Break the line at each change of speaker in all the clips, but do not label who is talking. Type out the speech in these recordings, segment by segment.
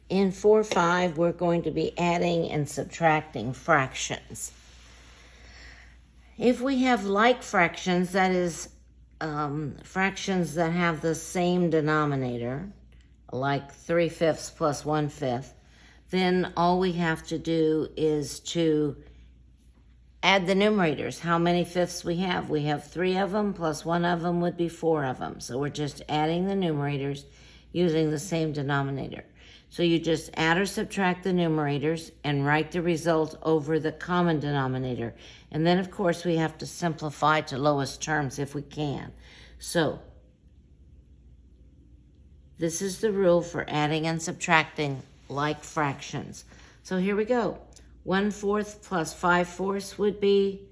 In 4-5, we're going to be adding and subtracting fractions. If we have like fractions, that is, fractions that have the same denominator, like 3/5 plus 1/5, then all we have to do is to add the numerators. How many fifths we have? We have 3 of them, plus 1 of them would be 4 of them. So we're just adding the numerators using the same denominator. So you just add or subtract the numerators and write the result over the common denominator. And then, of course, we have to simplify to lowest terms if we can. So this is the rule for adding and subtracting like fractions. So here we go. 1/4 plus 5/4 would be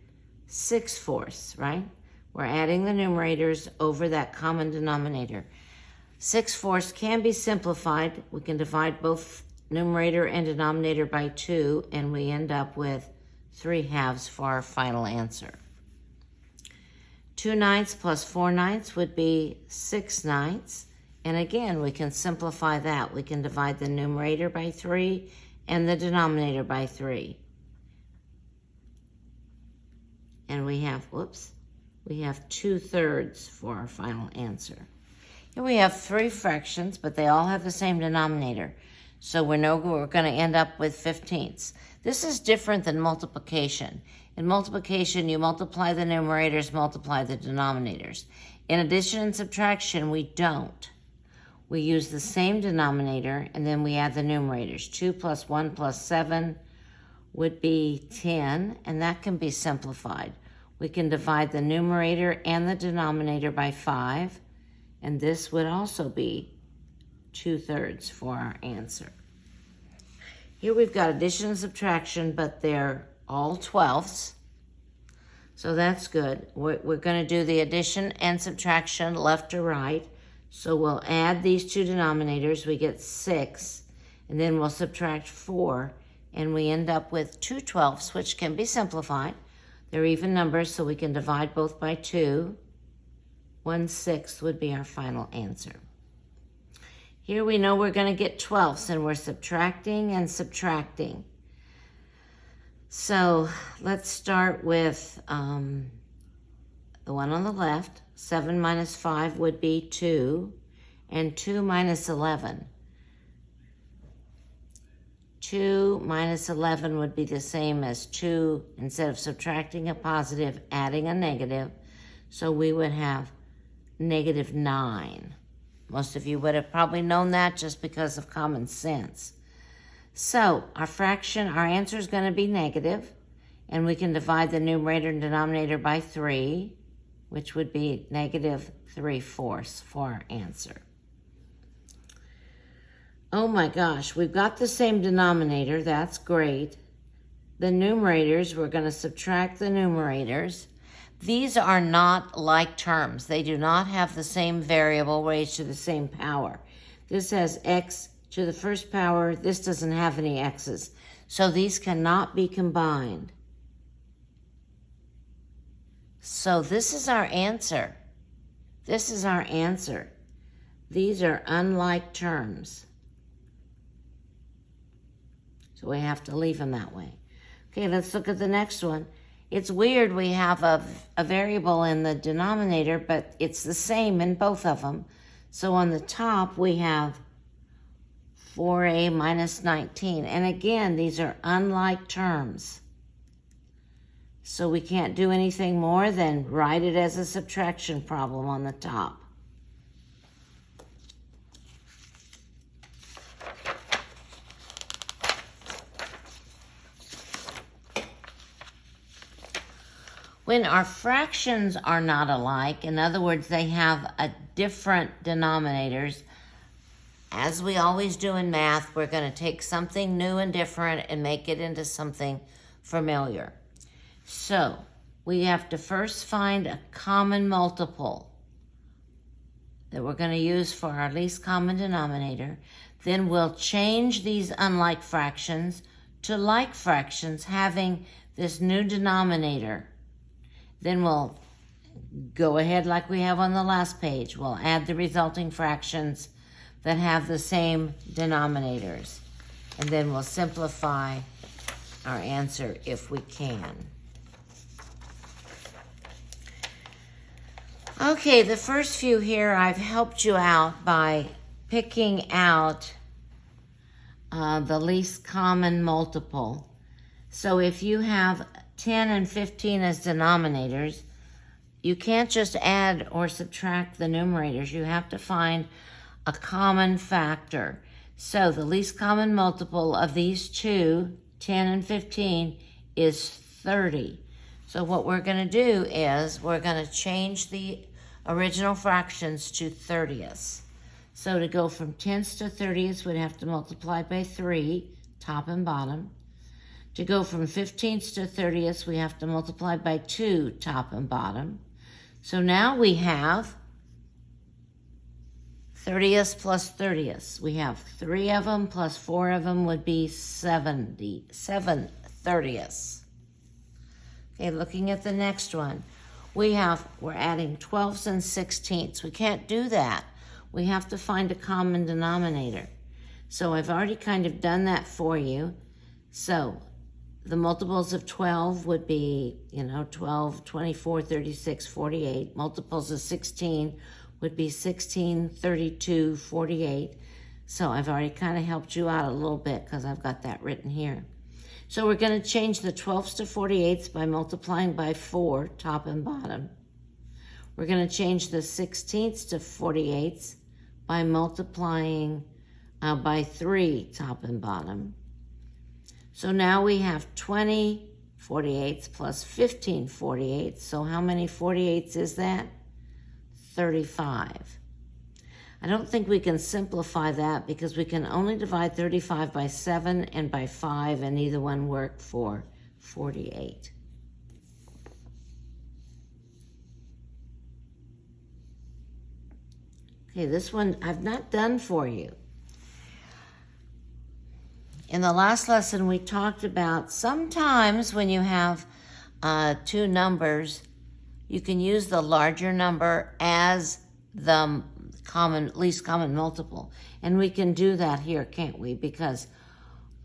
6/4, right? We're adding the numerators over that common denominator. 6/4 can be simplified. We can divide both numerator and denominator by 2, and we end up with 3/2 for our final answer. 2/9 plus 4/9 would be 6/9. And again, we can simplify that. We can divide the numerator by 3 and the denominator by 3. And we have 2/3 for our final answer. Here we have 3 fractions, but they all have the same denominator. So we're going to end up with 15ths. This is different than multiplication. In multiplication, you multiply the numerators, multiply the denominators. In addition and subtraction, we don't. We use the same denominator, and then we add the numerators. 2 plus 1 plus 7 would be 10, and that can be simplified. We can divide the numerator and the denominator by 5, and this would also be 2/3 for our answer. Here we've got addition and subtraction, but they're all 12ths, so that's good. We're going to do the addition and subtraction left to right. So we'll add these two denominators, we get 6, and then we'll subtract 4, and we end up with 2/12, which can be simplified. They're even numbers, so we can divide both by 2. 1/6 would be our final answer. Here we know we're going to get 12ths, and we're subtracting and subtracting. So let's start with the one on the left. 7 minus 5 would be 2, and 2 minus 11. 2 minus 11 would be the same as 2, instead of subtracting a positive, adding a negative. So we would have -9. Most of you would have probably known that just because of common sense. So our answer is going to be negative, and we can divide the numerator and denominator by 3, which would be -3/4 for our answer. Oh my gosh, we've got the same denominator. That's great. The numerators, we're going to subtract the numerators. These are not like terms. They do not have the same variable raised to the same power. This has x to the first power. This doesn't have any x's. So these cannot be combined. So this is our answer. This is our answer. These are unlike terms. So we have to leave them that way. Okay, let's look at the next one. It's weird we have a variable in the denominator, but it's the same in both of them. So on the top, we have 4a minus 19. And again, these are unlike terms. So we can't do anything more than write it as a subtraction problem on the top. When our fractions are not alike, in other words, they have a different denominators, as we always do in math, we're going to take something new and different and make it into something familiar. So we have to first find a common multiple that we're going to use for our least common denominator. Then we'll change these unlike fractions to like fractions having this new denominator. Then we'll go ahead like we have on the last page. We'll add the resulting fractions that have the same denominators. and then we'll simplify our answer if we can. Okay, the first few here, I've helped you out by picking out the least common multiple. So if you have 10 and 15 as denominators, you can't just add or subtract the numerators. You have to find a common factor. So the least common multiple of these two, 10 and 15, is 30. So what we're going to do is we're going to change the original fractions to 30ths. So to go from 10ths to 30ths, we'd have to multiply by 3, top and bottom. To go from 15ths to 30ths, we have to multiply by 2, top and bottom. So now we have 30ths plus 30ths. We have 3 of them plus 4 of them would be 7 30ths. Okay, looking at the next one. We're adding 12ths and 16ths. We can't do that. We have to find a common denominator. So I've already kind of done that for you. So the multiples of 12 would be, 12, 24, 36, 48. Multiples of 16 would be 16, 32, 48. So I've already kind of helped you out a little bit because I've got that written here. So we're going to change the 12ths to 48ths by multiplying by 4, top and bottom. We're going to change the 16ths to 48ths by multiplying by 3, top and bottom. So now we have 20 48ths plus 15 48ths. So how many 48ths is that? 35. I don't think we can simplify that because we can only divide 35 by 7 and by 5, and neither one work for 48. Okay, this one I've not done for you. In the last lesson, we talked about sometimes when you have two numbers, you can use the larger number as the least common multiple. And we can do that here, can't we? Because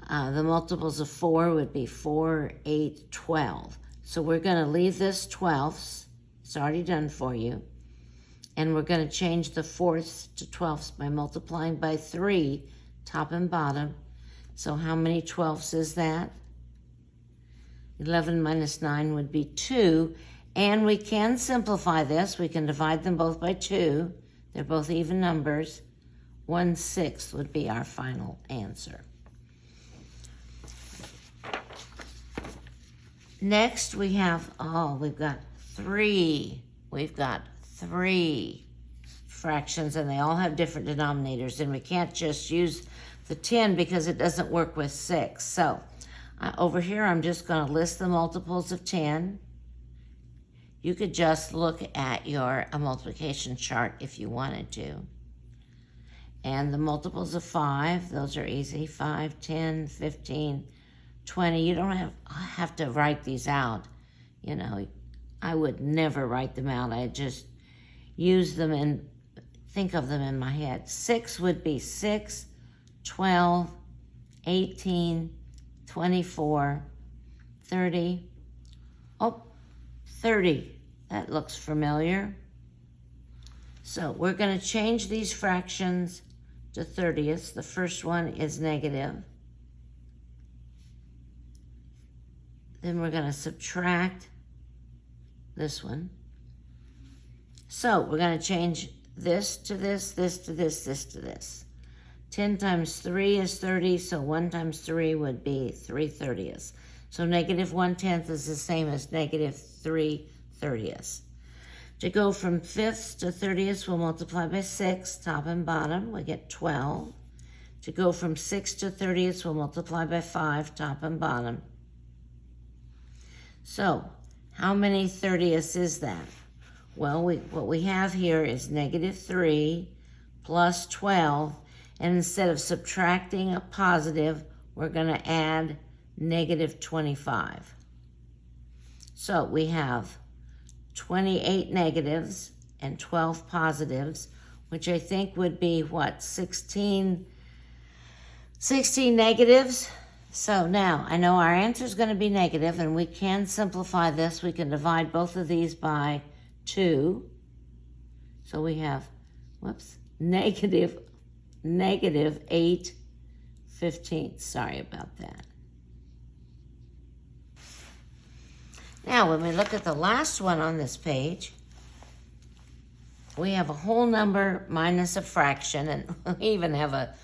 the multiples of 4 would be 4, 8, 12. So we're going to leave this 12ths. It's already done for you. And we're going to change the 4ths to 12ths by multiplying by 3, top and bottom. So how many 12ths is that? 11 minus 9 would be 2. And we can simplify this. We can divide them both by 2. They're both even numbers. 1/6 would be our final answer. Next we have, we've got 3. We've got 3 fractions, and they all have different denominators, and we can't just use the 10 because it doesn't work with 6. So over here, I'm just going to list the multiples of 10. You could just look at your multiplication chart if you wanted to. And the multiples of 5, those are easy. 5, 10, 15, 20. You don't have to write these out. I would never write them out. I just use them and think of them in my head. 6 would be 6, 12, 18, 24, 30. 30. That looks familiar. So we're going to change these fractions to 30ths. The first one is negative. Then we're going to subtract this one. So we're going to change this to this, this to this, this to this. 10 times 3 is 30, so 1 times 3 would be 3 30ths. So negative 1/10 is the same as negative 3 30ths. To go from 5ths to 30ths, we'll multiply by 6, top and bottom. We get 12. To go from 6 to 30ths, we'll multiply by 5, top and bottom. So how many 30ths is that? Well, what we have here is negative 3 plus 12. And instead of subtracting a positive, we're going to add negative 25. So we have 28 negatives and 12 positives, which I think would be, 16 16 negatives. So now I know our answer is going to be negative, and we can simplify this. We can divide both of these by 2. So we have, negative 8/15. Sorry about that. Now, when we look at the last one on this page, we have a whole number minus a fraction, and we even have a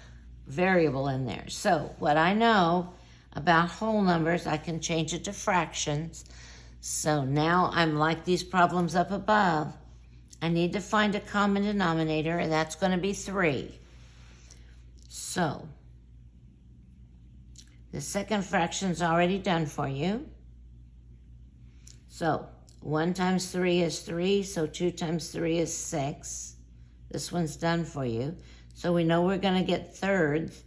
variable in there. So what I know about whole numbers, I can change it to fractions. So now I'm like these problems up above. I need to find a common denominator, and that's going to be 3. So the second fraction is already done for you. So 1 times 3 is 3, so 2 times 3 is 6. This one's done for you. So we know we're going to get thirds,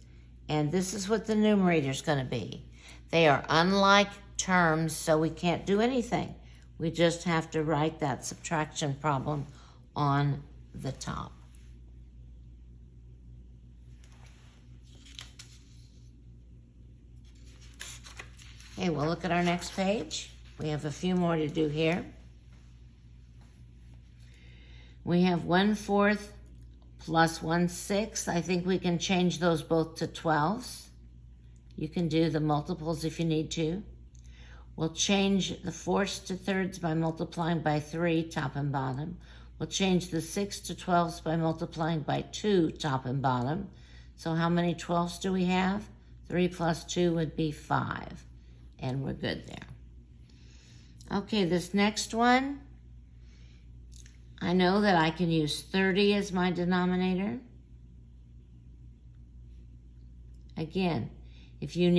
and this is what the numerator is going to be. They are unlike terms, so we can't do anything. We just have to write that subtraction problem on the top. Okay, we'll look at our next page. We have a few more to do here. We have 1/4 plus 1/6. I think we can change those both to 12s. You can do the multiples if you need to. We'll change the 4ths to thirds by multiplying by 3, top and bottom. We'll change the 6 to 12s by multiplying by 2, top and bottom. So how many 12s do we have? 3 plus 2 would be 5. And we're good there. Okay, this next one, I know that I can use 30 as my denominator. Again, if you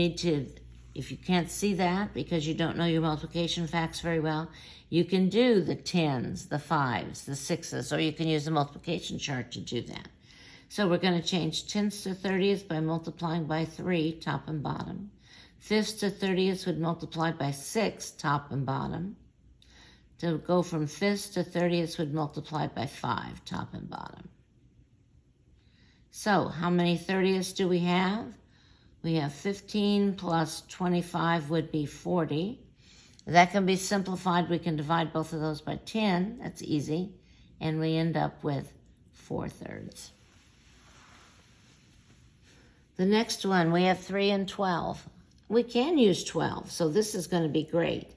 can't see that because you don't know your multiplication facts very well, you can do the 10s, the 5s, the 6s, or you can use the multiplication chart to do that. So we're going to change 10ths to 30ths by multiplying by 3, top and bottom. 5ths to 30ths would multiply by 6, top and bottom. To go from 5ths to 30ths would multiply by 5, top and bottom. So how many 30ths do we have? We have 15 plus 25 would be 40. That can be simplified. We can divide both of those by 10. That's easy. And we end up with 4/3. The next one, we have 3 and 12. We can use 12, so this is going to be great.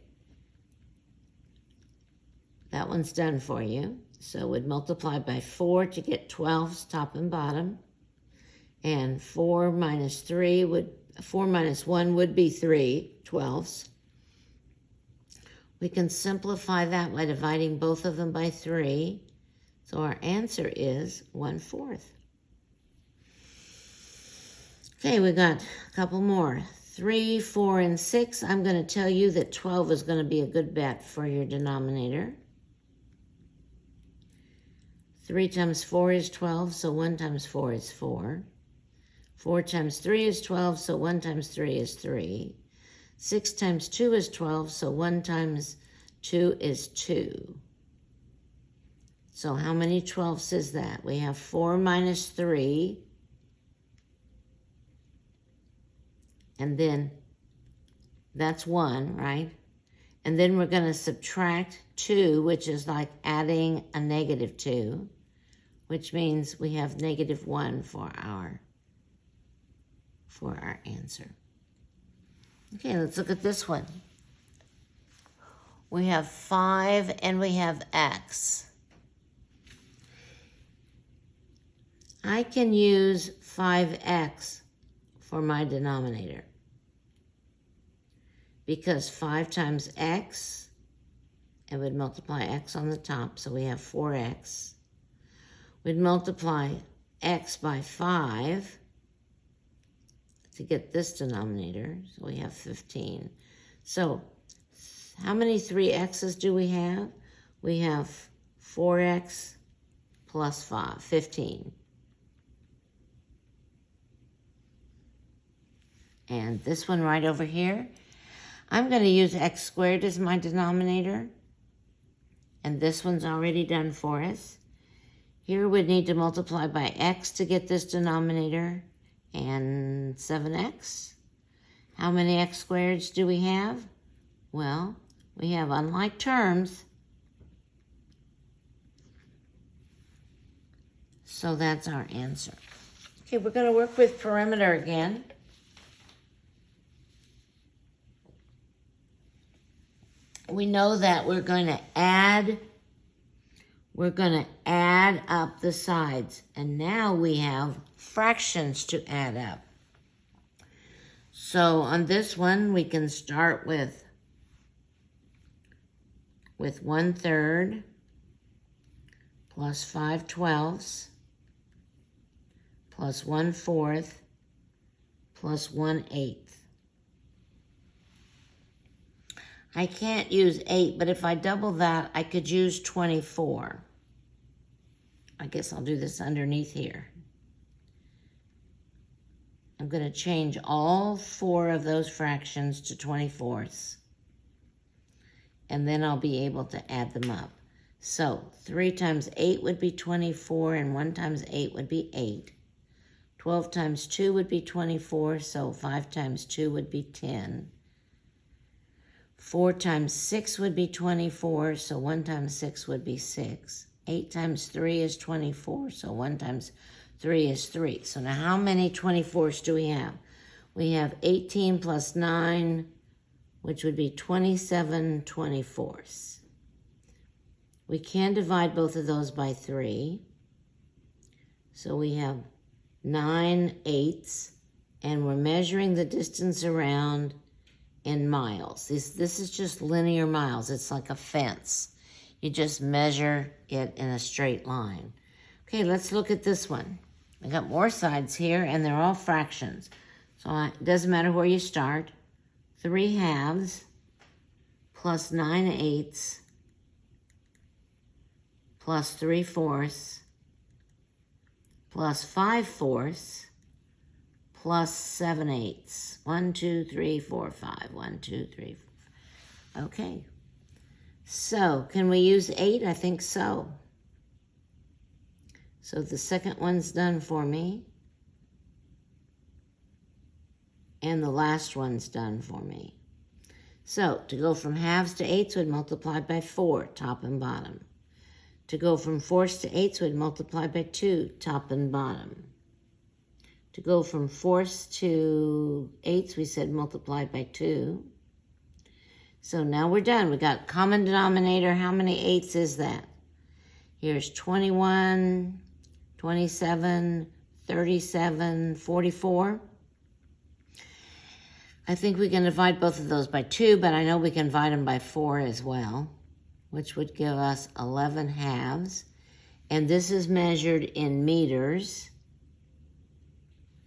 That one's done for you. So we'd multiply by 4 to get 12s, top and bottom. And 4 minus 1 would be 3, 12s. We can simplify that by dividing both of them by 3. So our answer is 1/4. Okay, we got a couple more. 3, 4, and 6. I'm going to tell you that 12 is going to be a good bet for your denominator. 3 times 4 is 12, so 1 times 4 is 4. 4 times 3 is 12, so 1 times 3 is 3. 6 times 2 is 12, so 1 times 2 is 2. So how many 12s is that? We have 4 minus 3. And then that's 1, right? And then we're going to subtract 2, which is like adding a -2, which means we have -1 for our answer. Okay, let's look at this one. We have 5 and we have x. I can use 5x for my denominator because 5 times x, and we'd multiply x on the top, so we have 4x. We'd multiply x by 5 to get this denominator, so we have 15. So how many 3x's do we have? We have 4x plus 5, 15. And this one right over here, I'm going to use x squared as my denominator. And this one's already done for us. Here we'd need to multiply by x to get this denominator. and 7x. How many x squareds do we have? Well, we have unlike terms, so that's our answer. Okay, we're going to work with perimeter again. We know that we're going to add up the sides, and now we have fractions to add up. So on this one, we can start with 1/3 plus 5/12 plus 1/4 plus 1/8. I can't use 8, but if I double that, I could use 24. I guess I'll do this underneath here. I'm going to change all 4 of those fractions to 24ths. And then I'll be able to add them up. So 3 times 8 would be 24, and 1 times 8 would be 8. 12 times 2 would be 24, so 5 times 2 would be 10. 4 times 6 would be 24, so 1 times 6 would be 6. 8 times 3 is 24, so 1 times 3 is 3. So now how many 24s do we have? We have 18 plus 9, which would be 27 24ths. We can divide both of those by 3. So we have 9/8, and we're measuring the distance around in miles. This is just linear miles. It's like a fence. You just measure it in a straight line. Okay, let's look at this one. I got more sides here, and they're all fractions. So it doesn't matter where you start. 3/2 plus 9/8 plus 3/4 plus 5/4 plus 7/8. 1, 2, 3, 4, 5. 1, 2, 3, 4. Okay. So, can we use 8? I think so. So the second one's done for me. And the last one's done for me. So, to go from halves to eighths, we'd multiply by 4, top and bottom. To go from fourths to eighths, we'd multiply by 2, top and bottom. To go from fourths to eighths, we said multiply by 2. So now we're done. We got common denominator. How many eighths is that? Here's 21, 27, 37, 44. I think we can divide both of those by 2, but I know we can divide them by 4 as well, which would give us 11/2. And this is measured in meters.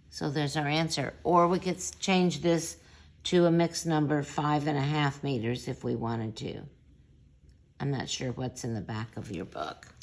So there's our answer. Or we could change this to a mixed number, 5.5 meters, if we wanted to. I'm not sure what's in the back of your book.